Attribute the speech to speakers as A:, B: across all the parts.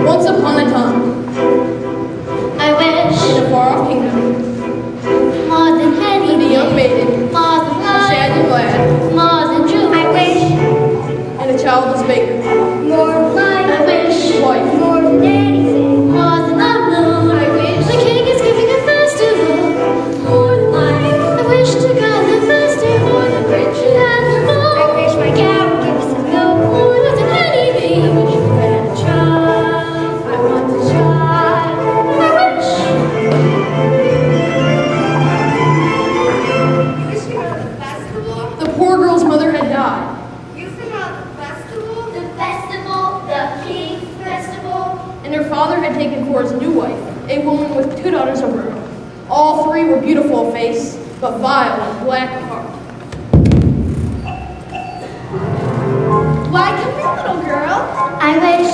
A: Once upon a time,
B: I wish
A: in a far-off kingdom,
B: more than anything,
A: lived a young maiden,
B: more than love,
A: sad and glad,
B: more than true. I wish
A: and a childless baker,
B: more than life. I wish
A: wife,
B: more than anything, more than the moon. I wish the king is giving a festival, more than life. I wish to God the festival, more than riches and the moon. I wish my cow would give us some milk, more than anything. I wish we had a child. I want a child. I wish.
C: You wish you were at the festival?
A: the poor girl's mother had died.
C: You forgot the festival?
B: The festival, the king's festival.
A: And her father had taken for his new wife a woman with 2 daughters of her own. All 3 were beautiful of face, but vile and black of heart.
B: Why, come here, little girl. I wish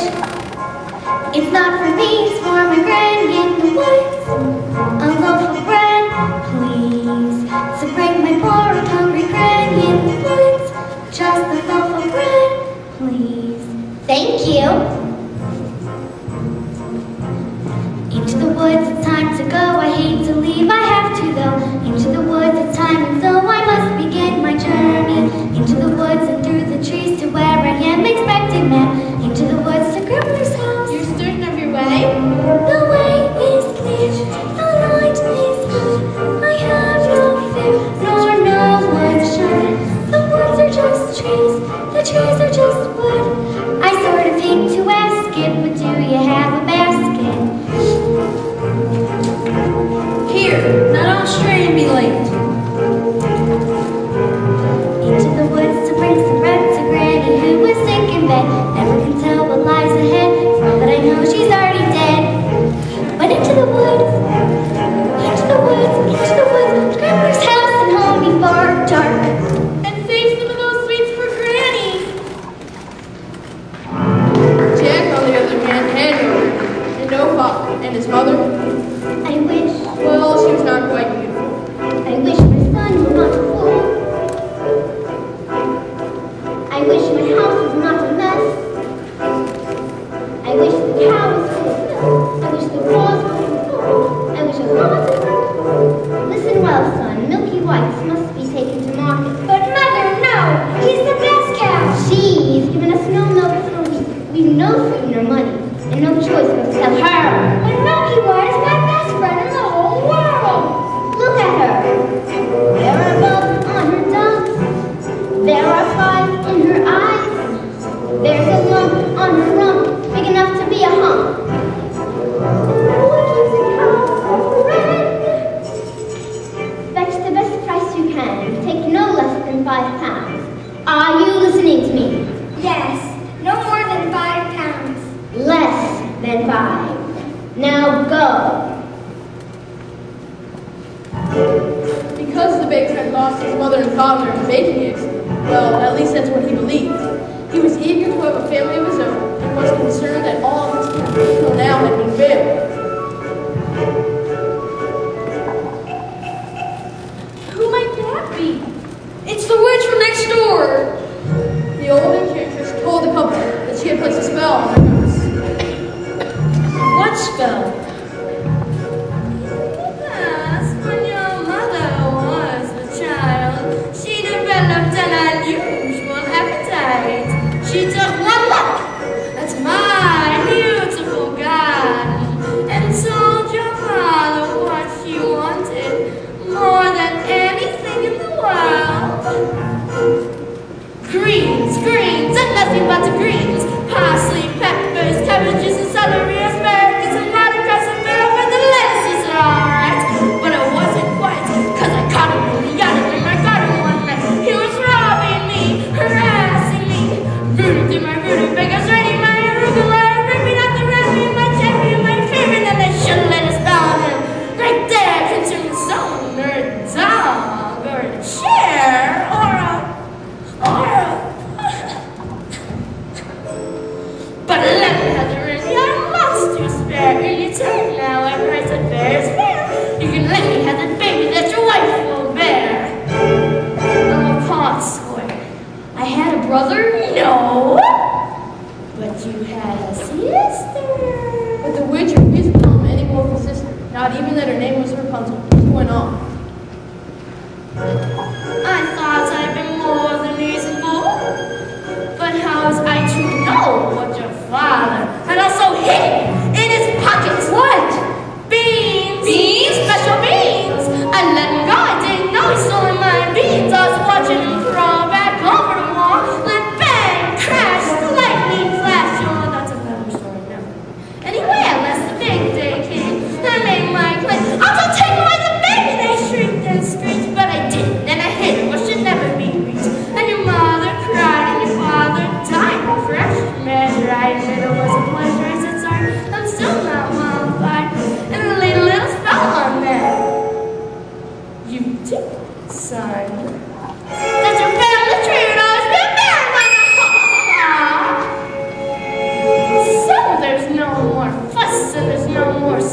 B: it's not for me, it's for my granny in the woods. A loaf of bread, please. So bring my poor and hungry granny in the woods. Just a loaf of bread, please. Thank you. Into the woods, it's time to go. I hate to leave, I have to go. Into the woods, it's time, and so I must begin my journey. Into the woods and through the trees to where I am expecting man. Into the woods to grandmother's house.
C: You're certain of your way?
B: The way is clear, the light is good. I have no fear, nor no one should. The woods are just trees, the trees are just wood. I sort of hate to ask it, but do you have a basket?
A: Here, not on stray and be late.
B: Into the woods to bring some bread to Granny who was sick in bed. Never can tell what lies ahead, but I know she's already dead. But into the woods, into the woods, into the woods, Grandmother's house and home before dark.
C: And save some of those sweets for Granny.
A: Jack, on the other hand, had no granny, and no father, and his mother,
B: I wish,
A: well, she was not quite beautiful.
B: I wish my son were not a fool. I wish my house was not a mess. I wish the cow was full of milk. I wish the walls were full. I wish a lot of milk. Listen well, son. Milky whites must be taken to market. But mother, no! He's the best cow! She's given us no milk for a week. We've no food nor money, and no choice but to tell her. But Milky White is my best friend in the whole world! Look at her. There are bugs on her dumps. There are flies in her eyes. There's a lump on her rump, big enough to be a hump. What keeps a cow a friend? Fetch the best price you can. Take no less than £5. Are you listening to me?
C: Yes, no more than 5 pounds.
B: Less than 5. Now go.
A: Because the baker had lost his mother and father in the baking accident, well, at least that's what he believed, he was eager to have a family of his own and was concerned that all of his plans until now had been failed.
C: Who might that be? It's the witch from next door.
A: The old enchantress told the couple that she had placed a spell on their house.
C: What spell? Yes, when your mother was a child, she developed an unusual appetite. She took one look at my beautiful garden and told your father what she wanted more than anything in the world. Greens, greens, and nothing but the greens. Parsley, peppers, cabbages, and celery, asparagus, and watercress,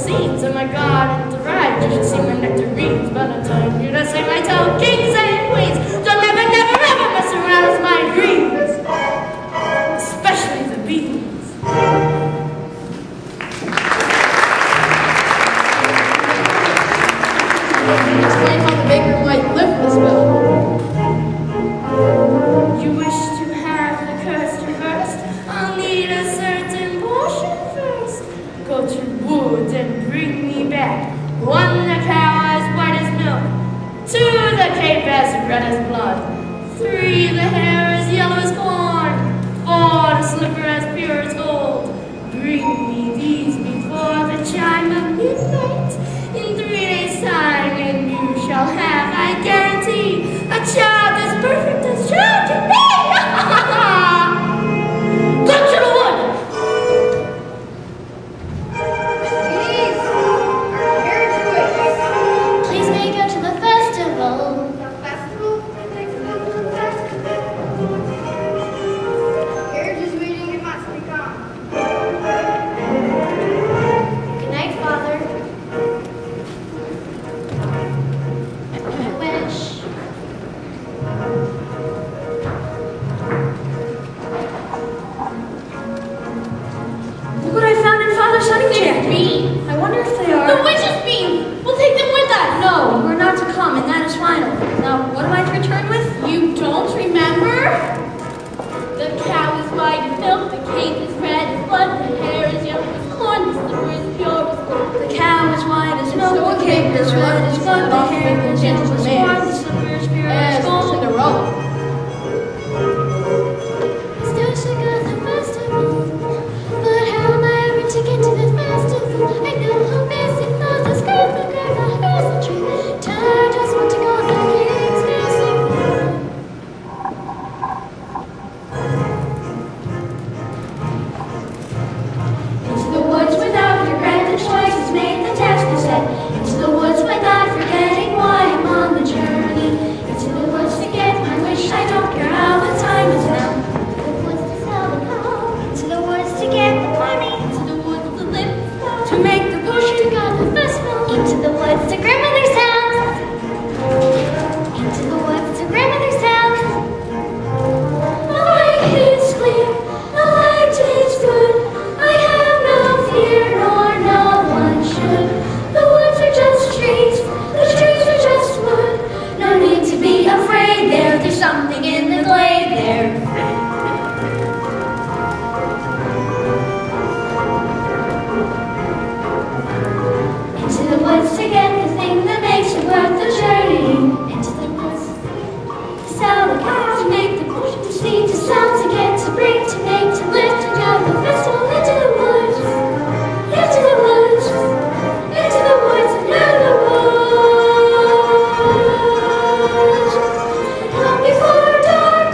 C: scenes. Oh my God, it's arrived. You should see my nectarines. But I'm telling you to say my toe, kings and queens. Don't ever, never, ever mess around with my dreams. Especially the beans.
A: Explain how the baker might lift the spell.
C: You wish to have the curse reversed? I'll need a certain portion first. Go to woods and bring me back 1, the cow as white as milk, 2, the cape as red as blood, 3, the hair as yellow as corn, 4, the slipper as pure as gold. Bring me these before the chime of midnight. In 3 days' time, and you shall have, I guarantee, a child as perfect as child can be. Go to the wood.
B: Please, our carriage waits. Please may go to the festival. The festival? Let's go to the festival. Carriage is waiting, it must be gone. Good night, Father. I wish.
C: Look what I found in Father's hunting chair.
B: Bean.
C: I wonder if they are.
B: The witch's beam! We'll take them with us!
C: No, we're not to come, and that is final. Now, what am I to return with?
B: You don't remember? The cow is white as milk, the cape is red as blood, the hair is yellow as corn, the slipper is pure as gold.
C: The cow is white as milk,
A: So
C: the cape is red as blood, the hair is yellow as corn, the
A: As
C: slipper is pure as gold.
A: Cinderella.
B: Still should go to the festival, but how am I ever to get to the festival? I know how basic knows the skirt, the girl, the hair's the tree. I just want to go to the king's festival.
C: Into the woods without regret, the choice is made, the task is set. Into the woods without forgetting why I'm on the journey. Into the woods to get my wish, I don't care how the time is now.
B: The woods to sell the cow,
C: Into the woods to get the money,
B: to the woods to live,
C: to make the
B: to
C: potion.
B: go to the festival,
C: Into the woods to grandmother's house.
B: into the woods to grandmother's house.
C: The light is clear, the light is good. I have no fear, nor no one should. The woods are just trees, the trees are just wood. No need to be afraid there, there's something in the glade there. Into the woods to get the thing that makes it worth the journey. Into the woods to sell the cow, to make the potion, to speak, to sell, to get, to bring, to make, to lift, to go to the festival. Into the woods, into the woods, into the woods, into the woods. Come before dark.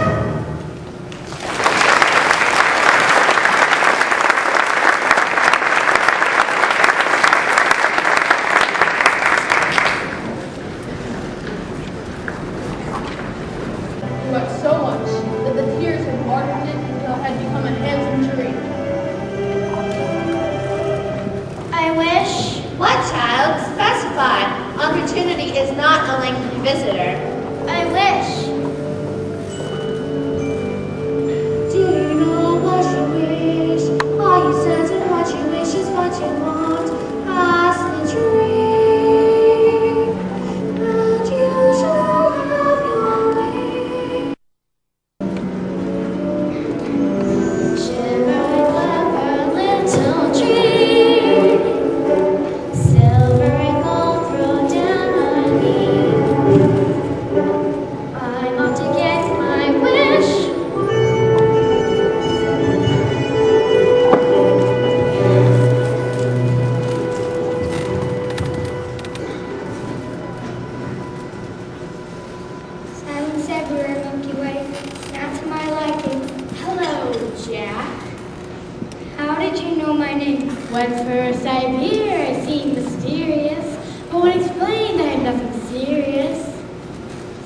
A: You wept so much that the tears had watered it until it had become a handsome tree.
B: I wish.
D: What, child? Specify. Opportunity is not a lengthy visitor.
B: I wish.
D: Do you know what you wish? Are you certain what you wish is what you want? Ask the tree, and you shall have your way.
B: Shiver, clever little tree, silver and gold throw down on me. I'm off to get my wish. Silence everywhere, Milky Way. Not to my liking. Hello, Jack. How did you know my name? When first I appeared, I seemed mysterious. But when explained, I had nothing serious.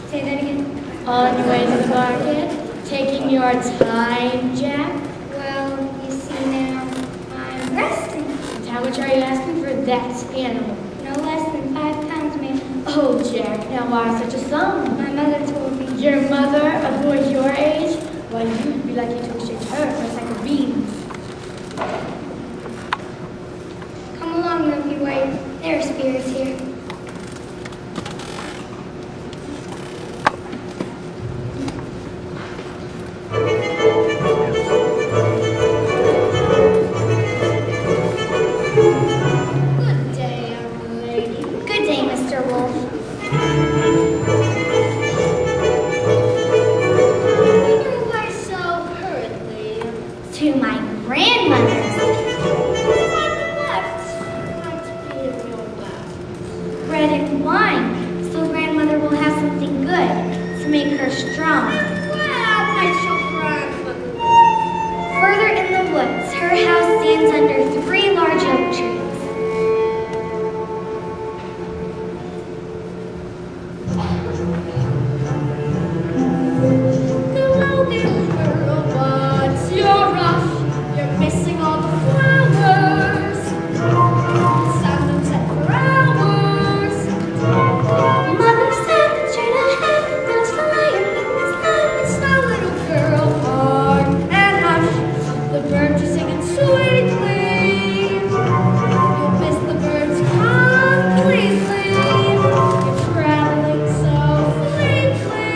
B: Say that again. On your way to the market, taking your time, Jack. Well, you see now, I'm resting.
C: How much are you asking for that animal?
B: No less than 5 pounds, ma'am.
C: Oh, Jack, now why such a sum?
B: My mother told me.
C: Your mother, a boy your age? Why, you'd be lucky to exchange her for a sack of beans.
B: Come along, Milky Way. There are spirits here.
C: Good day, young lady.
B: Good day, Mr. Wolf.
C: Why so hurriedly?
B: To my grandmother's. Bread and wine, so grandmother will have something good to make her strong. Further in the woods, her house stands under 3 large oak trees.
C: Hello, little girl, what's your rush? You're missing all the flowers. Silence at for hours.
B: Mother said that you're not happy, that's the lion in this life.
C: It's no little girl, hark and hush. The birds are singing sweetly. You'll miss the birds completely. You're traveling so fleetly.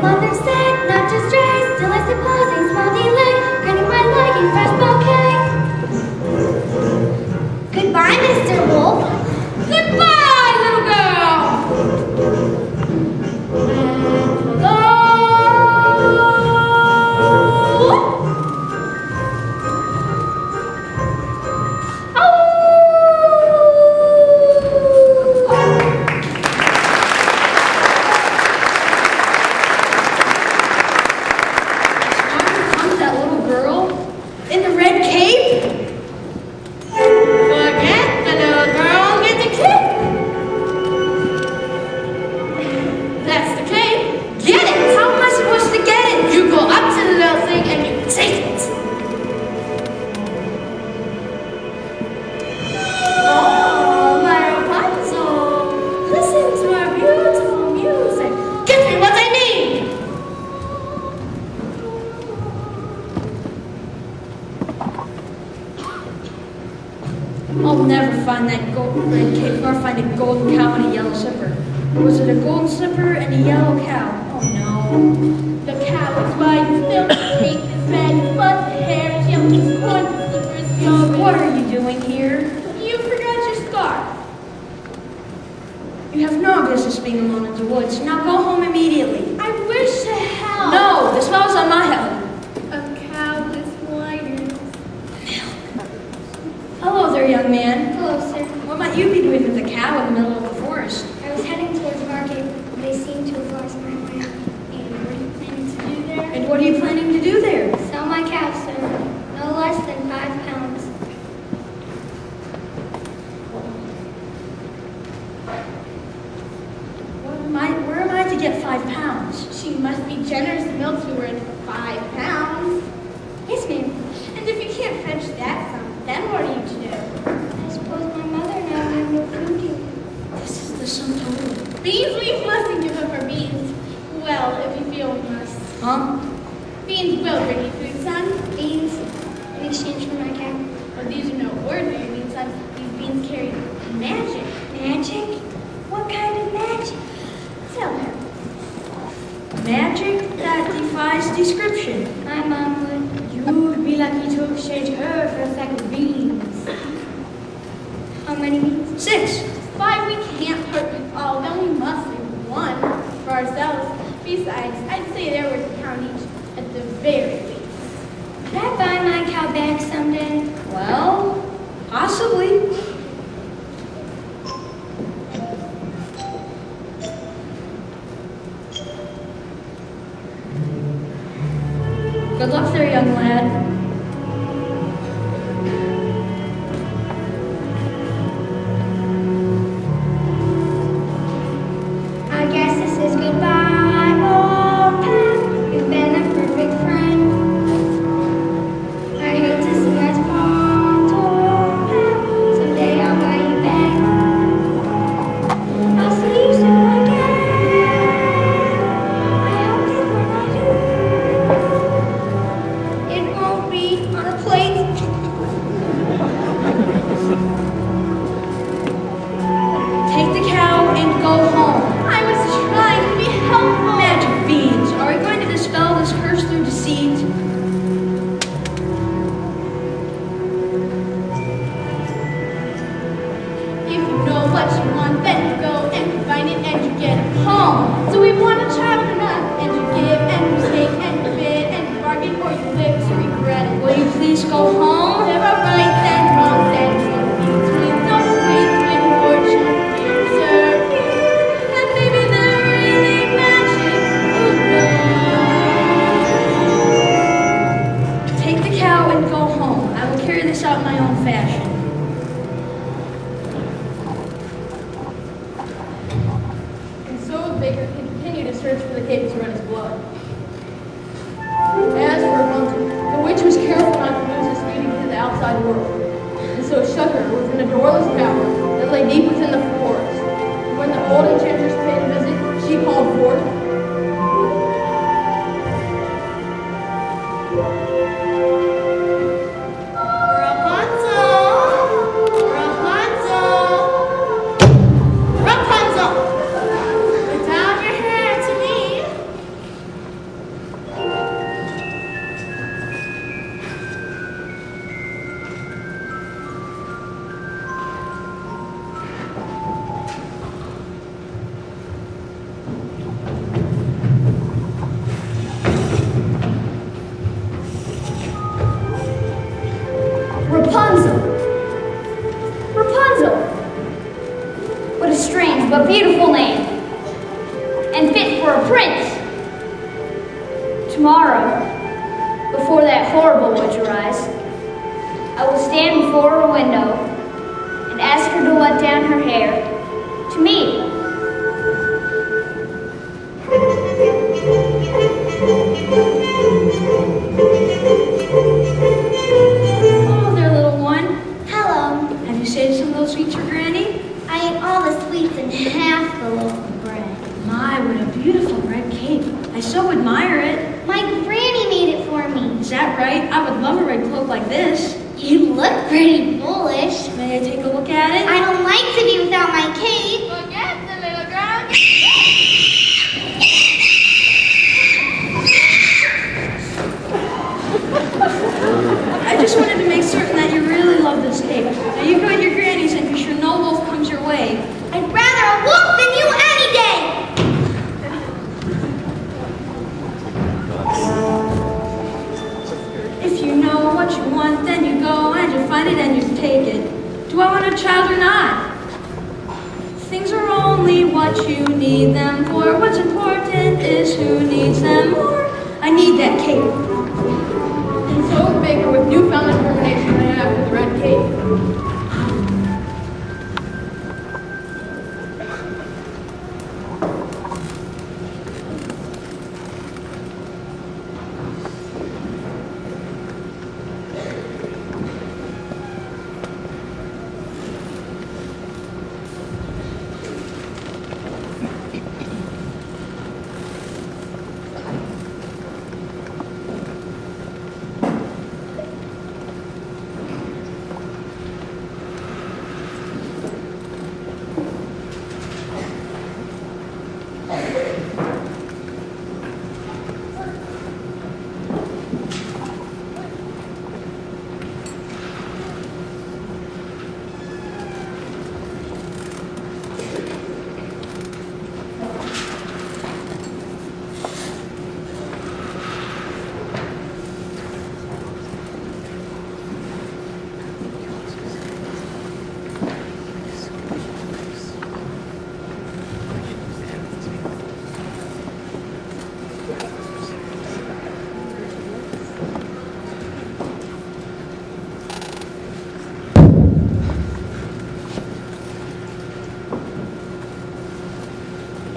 B: Mother said not to stray, till I suppose a small delay, granting my liking fresh bouquet. Goodbye, Mr. Wolf.
C: Goodbye, little girl. And go. Comes that little girl in the red cape? Forget the little girl, get the cape. That's the cape. Get it. How am I supposed to get it? You go up to the little thing and you take it. Oh, my Rapunzel. Listen to our beautiful music. Give me what I need. I'll never find that golden red cape nor find a golden cow and a yellow slipper. Was it a golden slipper and a yellow cow? Oh no. The cow is white, milk, the cape is red, but the hair is yellow, the corn, the slipper is yellow. What are you doing here? You forgot your scarf. You have no business being alone in the woods. Now go home immediately. I wish to help. No, the smell's on my head. A cow is whiter. Hello there, young man.
B: Hello, sir.
C: What might you be doing with a cow in the middle of the forest?
B: I was heading towards market. They seem to have lost my way.
C: And what are you planning to do there? And what are you planning to do there?
B: Sell my cow, sir. No less than 5 pounds.
C: Where am I to get 5 pounds?
A: She must be generous to milk to her 5 pounds.
B: Yes, ma'am.
A: And if you can't fetch that sum, then what are you to do?
B: I suppose my mother now has no food to eat.
C: This is the sum total.
A: Beans we mustn't give up our beans. Well, if you feel we must.
C: Huh?
A: Beans will bring you food, son.
B: Beans in exchange for my cow.
A: But these are no ordinary beans, son. These beans carry magic.
B: Magic? What kind of magic?
A: Tell her.
C: Magic that defies description.
B: My mom would.
C: You'd be lucky to exchange her for a sack of beans.
B: How many beans?
C: 6.
A: 5 we can't part with all, then we must leave 1 for ourselves. Besides, I'd say they're worth a pound each at the very least.
B: Could I buy my cow back someday?
C: Well, possibly. Good luck there, young lad.
B: I guess this is goodbye, old pal. You've been a perfect friend.
A: the baker continued his search for the cape to run his blood. As for Rapunzel, the witch was careful not to lose his beauty to the outside world, and so shut her within a doorless tower that lay deep within the forest. When the old enchantress paid a visit, she called forth,
B: but beautiful name, and fit for a prince. Tomorrow, before that horrible witch arise, I will stand before her window and ask her to let down her hair to me.
C: Oh, there, little one.
B: Hello.
C: Have you saved some of those sweets for Granny?
B: I ate all the sweets and half the loaf of bread.
C: My, what a beautiful red cape. I so admire it.
B: My granny made it for me.
C: Is that right? I would love a red cloak like this.
B: You look pretty foolish.
C: May I take a look at it?
B: I don't like to be without my cape.
C: Forget the little girl. I just wanted to make certain that you really love this cape. Now you go to your granny's and be sure no wolf comes your way.
B: I'd rather a wolf than you any day.
C: If you know what you want, then you go and you find it and you take it. Do I want a child or not? Things are only what you need them for. What's important is who needs them more. I need that cape.
A: and so the baker with newfound determination ran after the red cape.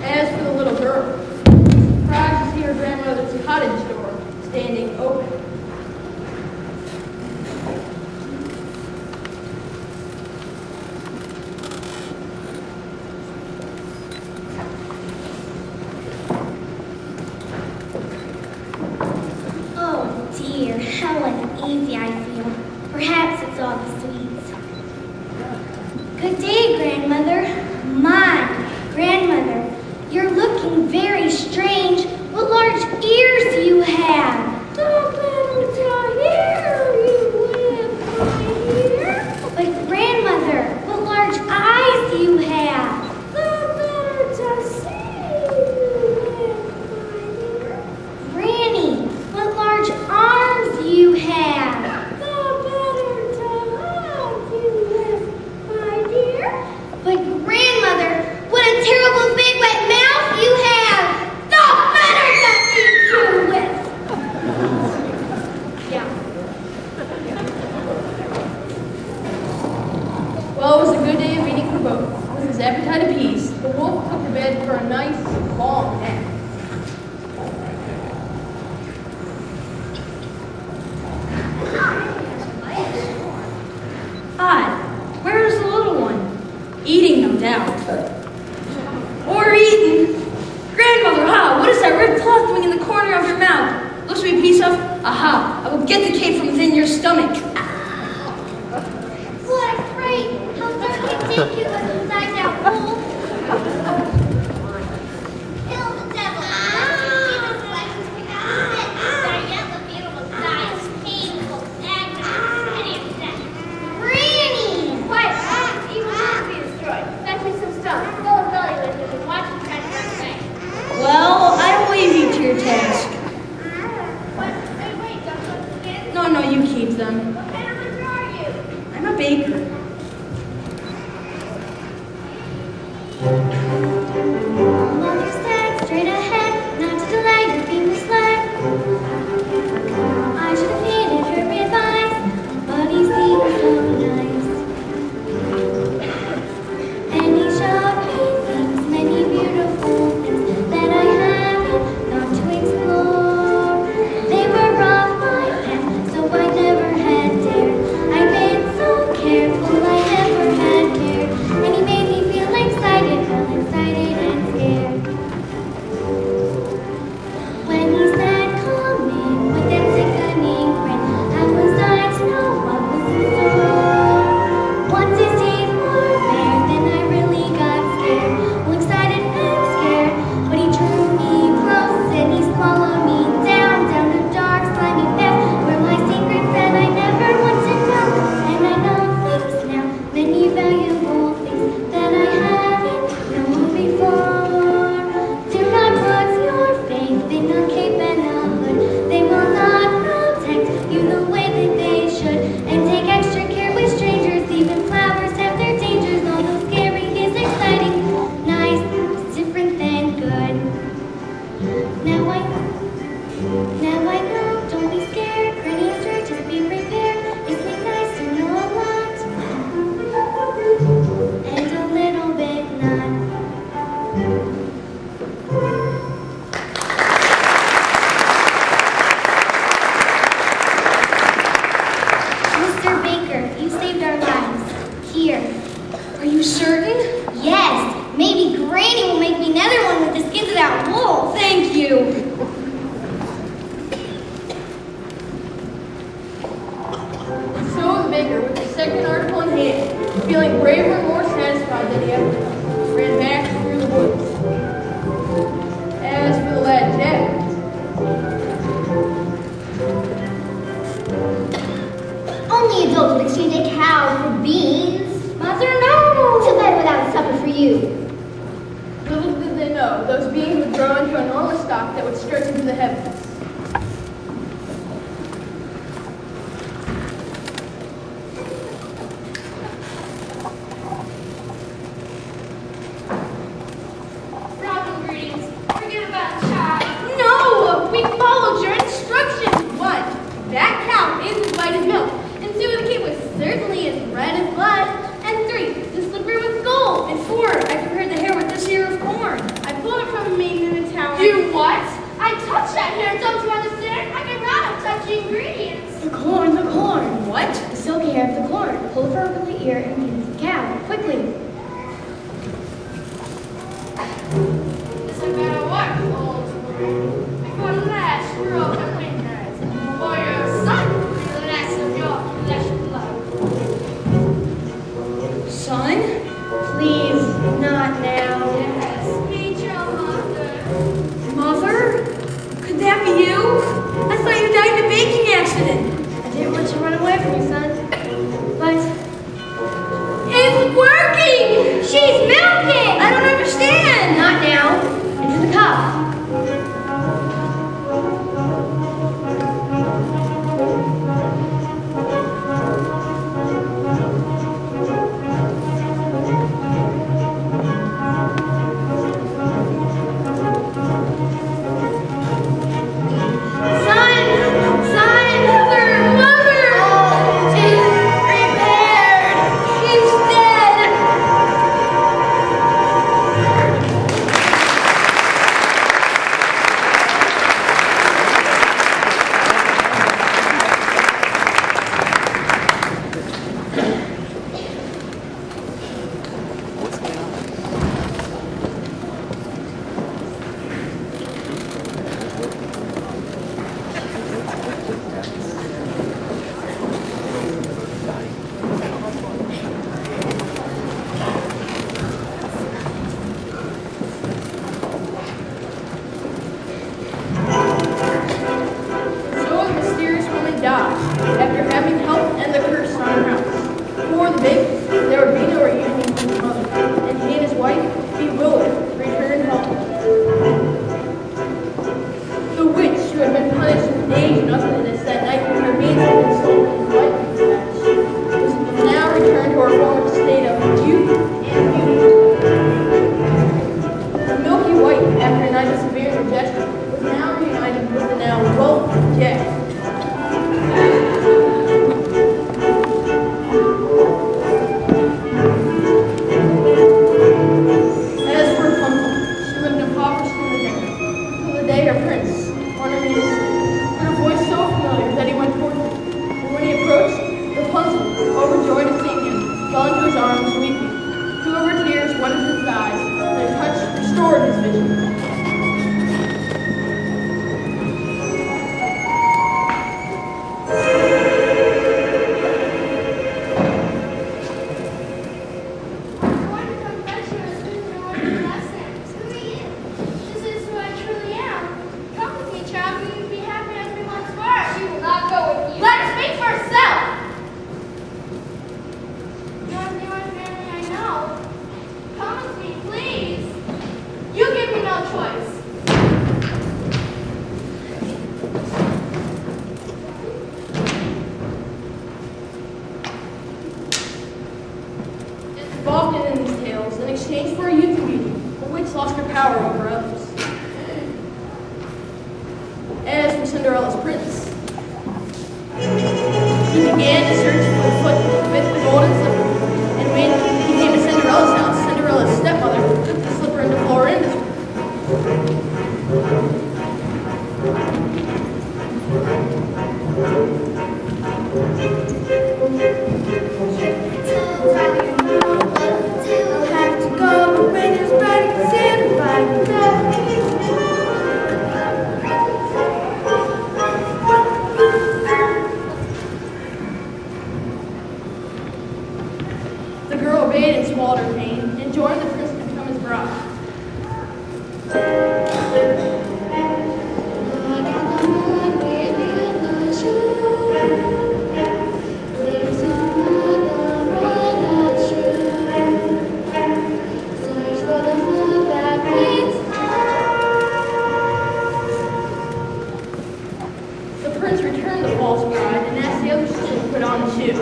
A: As for the little girl, surprised to see her grandmother's cottage door standing open.
B: Oh dear, how uneasy I feel. Perhaps it's all the sweets. Good day, grandmother. My grandmother, you're looking very strange. What large ears you have. Don't let him hear you with my ear. But grandmother, what large eyes you have. The better to see you with my ear. Granny, what large arms you have. The better to hug you with my dear. But grandmother, what a terrible big wet mouth you have! The better to eat you with! Yeah.
A: Well, it was a good day of eating for both. With his appetite appeased, the wolf took to bed for a nice, long neck.
C: Odd. Where's the little one? Eating, no doubt. Or eaten. Grandmother, what is that red cloth doing in the corner of your mouth? Looks to be a piece of, I will get the cake from within your stomach.
B: What a great! How dark and thick you look inside that hole. Kill the devil. Let's keep his life their yellow, beautiful thighs, painful, agony, hideous death. Granny!
A: Quiet! Evil must be destroyed. Fetch me some stuff. Fill a belly with it and watch him try to run away.
C: Well, I will leave you to your task.
A: What? Wait, don't put them in.
C: No, you keep them.
A: What kind of butcher are you?
C: I'm a baker.
B: Mother said straight ahead, not to delay your being misled. I should have needed her advice, but he seemed so nice. And he showed me things, many beautiful things that I haven't thought to explore. They were off my path, so I never had dared. I've been so careful, I never had cared. And he made me feel excited, well excited and scared. When he said come in with that sickening grin, I was dying to know what was in store. Once his teeth were bare, then I really got scared. Well, excited and scared, but he drew me close and he swallowed me down a dark, slimy path where my secrets that I never want to know. And I know things now, many valuable things that I haven't known before. Do not put your faith in a cape and a hood. They will not protect you the way that they should. And take extra care with strangers, even flowers have their dangers. Although scary is exciting, nice is different than good. Now I know, don't be scared. Granny is right, just be prepared. It's nice to know a lot, and a little bit not. Mr. Baker, you saved our lives. Here.
C: Are you certain?
B: Yes, maybe Granny will make me another one with the skins of that wolf.
C: Thank you.
A: And so the baker, with the second article in hand, feeling braver and more satisfied than he ever was, ran back through the woods. As for the lad Jack,
B: Only adults would exchange a cow for beans. Mother, no! Too bad without supper for you.
A: little did they know, those beings would grow into an enormous stalk that would stretch into the heavens.
C: Robin greetings. Forget about the child.
A: No! We followed your instructions! 1. That cow is as white as milk. And 2. The kid was certainly as red as blood. And 3. The slipper was gold.
C: And 4, I prepared the hair with this ear of corn.
A: I pulled it from a maiden in the town.
C: You what? I touched that hair, don't you understand? I can run and touch the ingredients.
D: The corn.
C: What?
D: The silky hair of the corn. Pull it from the ear and feed it to the cow. Quickly.
C: This had better work, old spring. Before the last row of winters, for your son, the last of your flesh and blood. Son?
D: Please, not now.
C: Yes, meet your mother. Mother? Could that be you? I thought you died in a baking accident.
D: I didn't want you to run away from me, son. But
C: It's working! She's milking! I don't understand!
D: not now. Into the cup.
A: had disappeared in a gesture, was now reunited with the now wealthy Jack. As for Rapunzel, she lived impoverished in the day, until the day her prince, ornamented, heard a voice so familiar that he went toward him. And when he approached, Rapunzel, overjoyed at seeing him, fell into his arms, weeping. 2 of her tears wetted his eyes, and their touch restored his vision. Often in these tales, in exchange for a youthful beauty, the witch lost her power over others. As for Cinderella's prince, he began to search for the foot that fit the golden slipper, and when he came to Cinderella's house, Cinderella's stepmother took the slipper into Florinda's room. The girl obeyed and swallowed her pain, and joined the prince to become his bride. The prince returned the false bride and asked the other sisters to put on the shoe.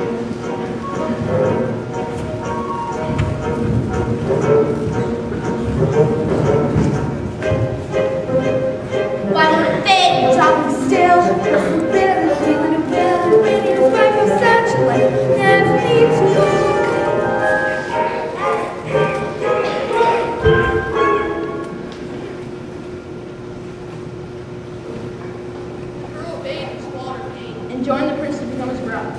B: Why don't it fit? Dropping still. Forbidden, feeling a bill. Ready to fight for such a way. Never need to look.
A: The girl obeyed and swallowed her pain, and joined the prince to become his bride.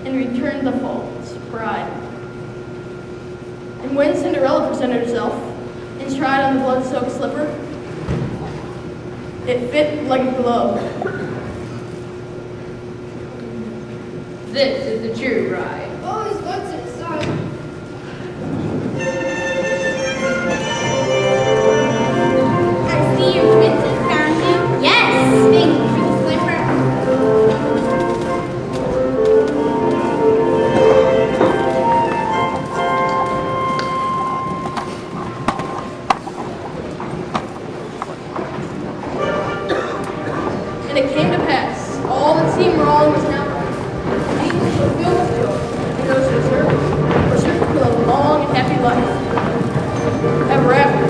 A: And returned the false bride. And when Cinderella presented herself and tried on the blood-soaked slipper, it fit like a glove.
C: This is the true bride.
D: Always looks at his son.
B: I see your princess found you. Yes, thank you for the slipper.
A: And it came to pass, all that seemed wrong was now right. The angels were filled with joy, and those who were certain to live a long and happy life. Ever after.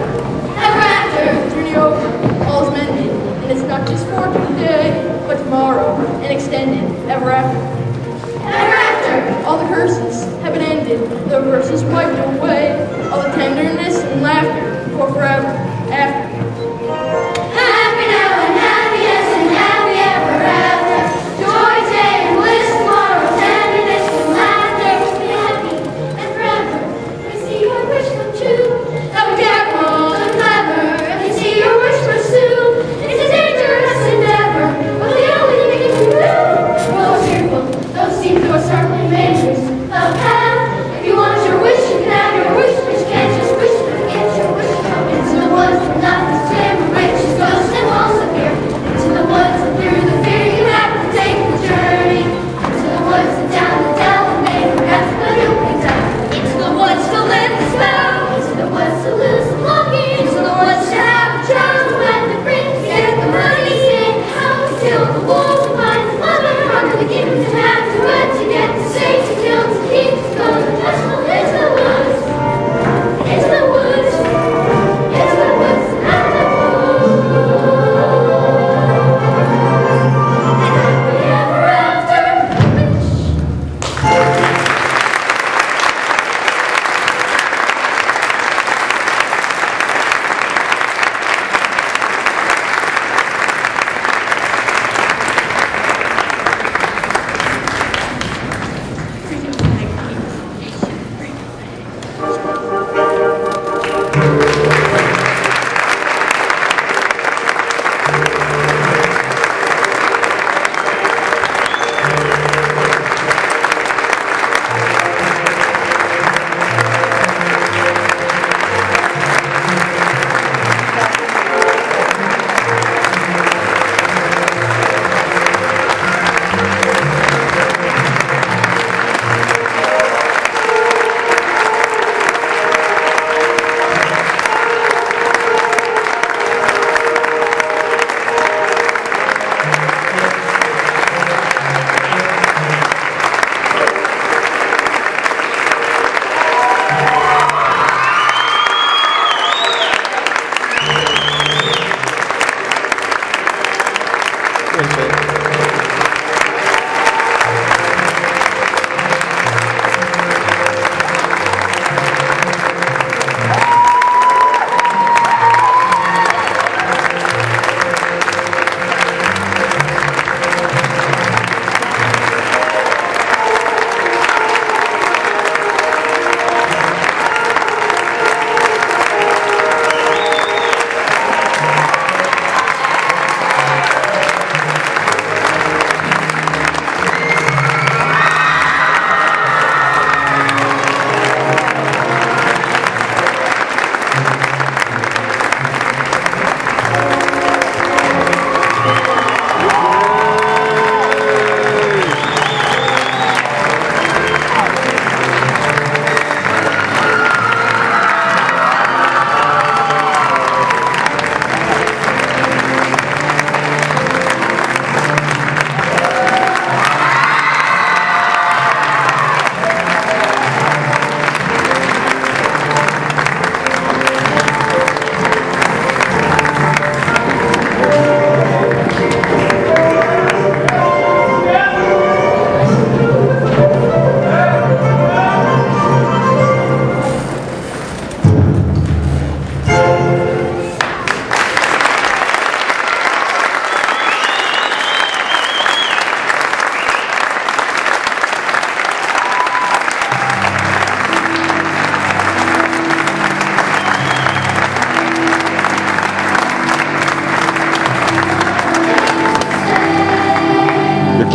B: Ever after.
A: The journey over, all is mended, and it's not just for today, but tomorrow, and extended, ever after.
B: Ever after.
A: All the curses have been ended, the verses wiped away, all the tenderness and laughter for forever after.
B: Happy now and happy, yes, and happy ever after. Joy today and bliss tomorrow, tenderness and laughter. Be happy and forever. We see your wish come true. That we careful and clever, and we see your wish pursue. It's a dangerous endeavor, but the only thing you can do. Grow cheerful, those seem to us certainly measures of path. If you want your wish, you can have your wish, but you can't just wish, but get your wish come into the woods from nothing.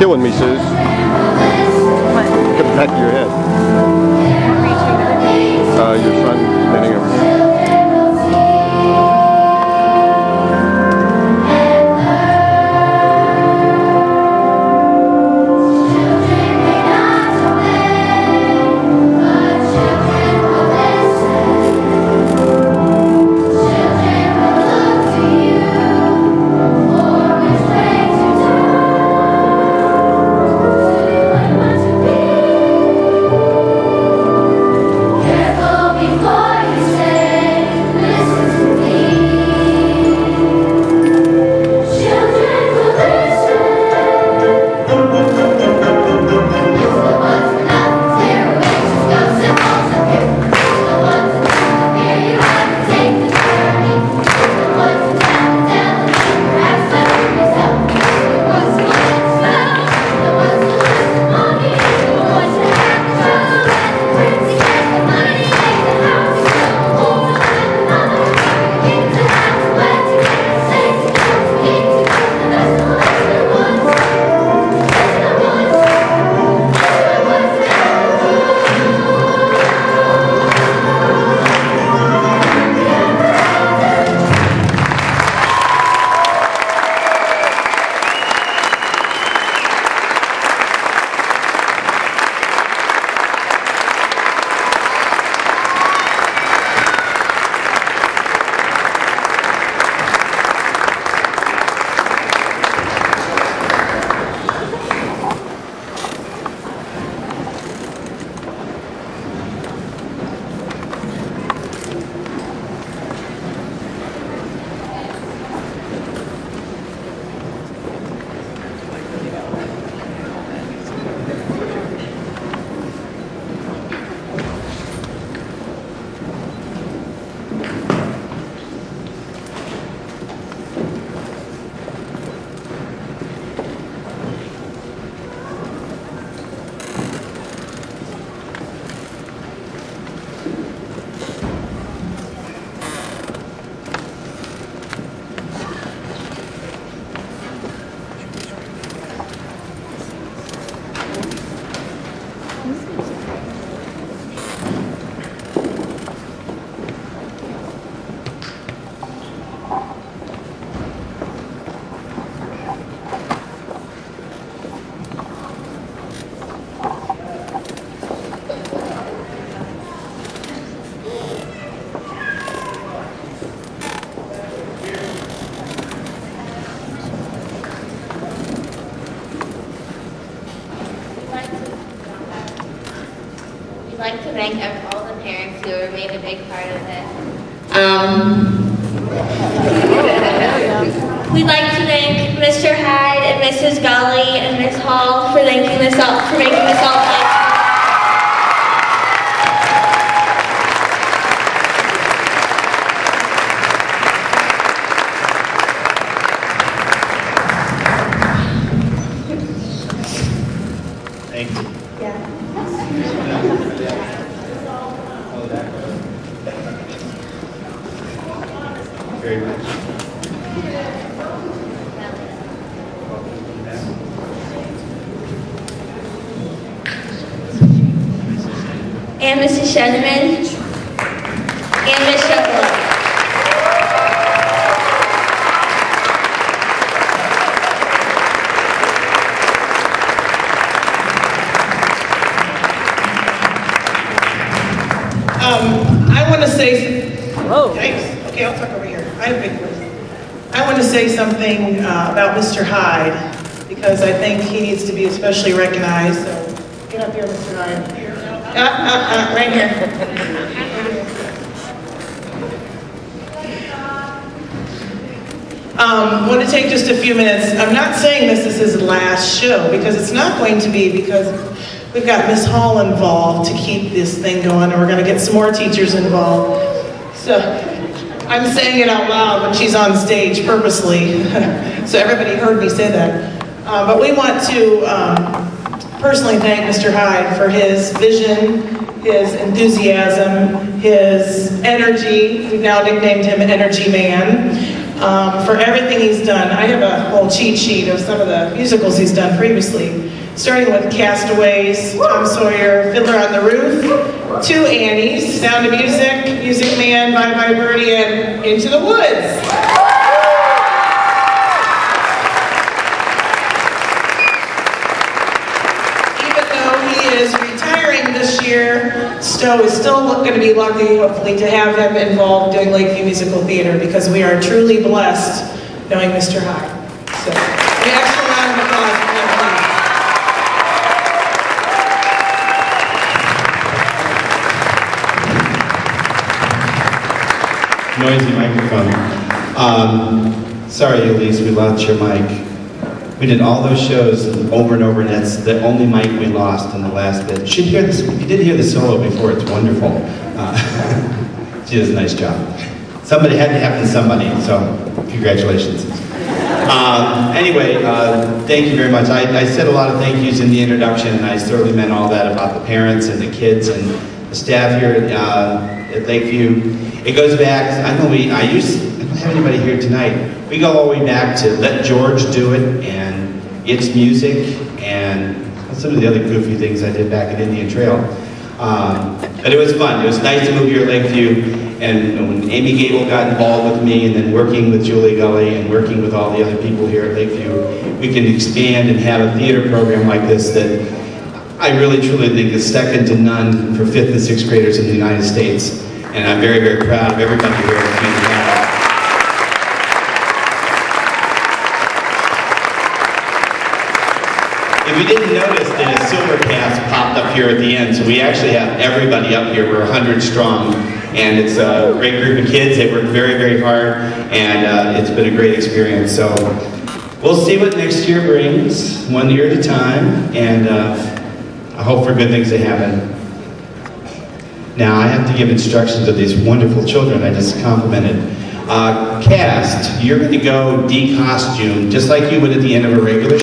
E: killing me, Suze.
D: What?
E: Look at the back of your head. Your son bending over here.
C: We'd like to thank all the parents who have made a big part of this. We'd like to thank Mr. Hyde and Mrs. Gully and Ms. Hall for making this all possible.
F: Very much.
C: And Mrs. Sheneman, and Ms. Shepard.
G: I want to say, thanks. Okay, I'll talk over here. I have big voice. I want to say something about Mr. Hyde, because I think he needs to be especially recognized. So get up here, Mr. Hyde. Right here. I want to take just a few minutes. I'm not saying this is his last show, because it's not going to be, because we've got Miss Hall involved to keep this thing going, and we're going to get some more teachers involved. So I'm saying it out loud when she's on stage purposely, so everybody heard me say that. But we want to personally thank Mr. Hyde for his vision, his enthusiasm, his energy. We've now nicknamed him Energy Man. for everything he's done. I have a whole cheat sheet of some of the musicals he's done previously, starting with Castaways, Tom Sawyer, Fiddler on the Roof, Two Annies, Sound of Music, Music Man, Bye Bye Birdie, and Into the Woods. This year, Stowe is still going to be lucky, hopefully, to have him involved doing Lakeview Musical Theater because we are truly blessed knowing Mr. Hyde. So, an extra round of applause for him,
F: please. Noisy microphone. Sorry, Elise, we lost your mic. We did all those shows over and over, and that's the only mic we lost in the last bit. You should hear this. If you did hear the solo before, it's wonderful. She does a nice job. Somebody had to happen to somebody, so congratulations. Anyway, thank you very much. I said a lot of thank yous in the introduction, and I certainly meant all that about the parents and the kids and the staff here at Lakeview. It goes back, I don't have anybody here tonight. We go all the way back to Let George Do It and It's Music and some of the other goofy things I did back at Indian Trail. But it was fun. It was nice to move here at Lakeview, and when Amy Gable got involved with me and then working with Julie Gully and working with all the other people here at Lakeview, we can expand and have a theater program like this that I really truly think is second to none for 5th and 6th graders in the United States. And I'm very, very proud of everybody here at Community College. If you didn't notice that a silver cast popped up here at the end, so we actually have everybody up here. We're 100 strong, and it's a great group of kids. They work very, very hard, and it's been a great experience. So we'll see what next year brings, one year at a time, and I hope for good things to happen. Now I have to give instructions to these wonderful children I just complimented. Cast, you're going to go de-costume, just like you would at the end of a regular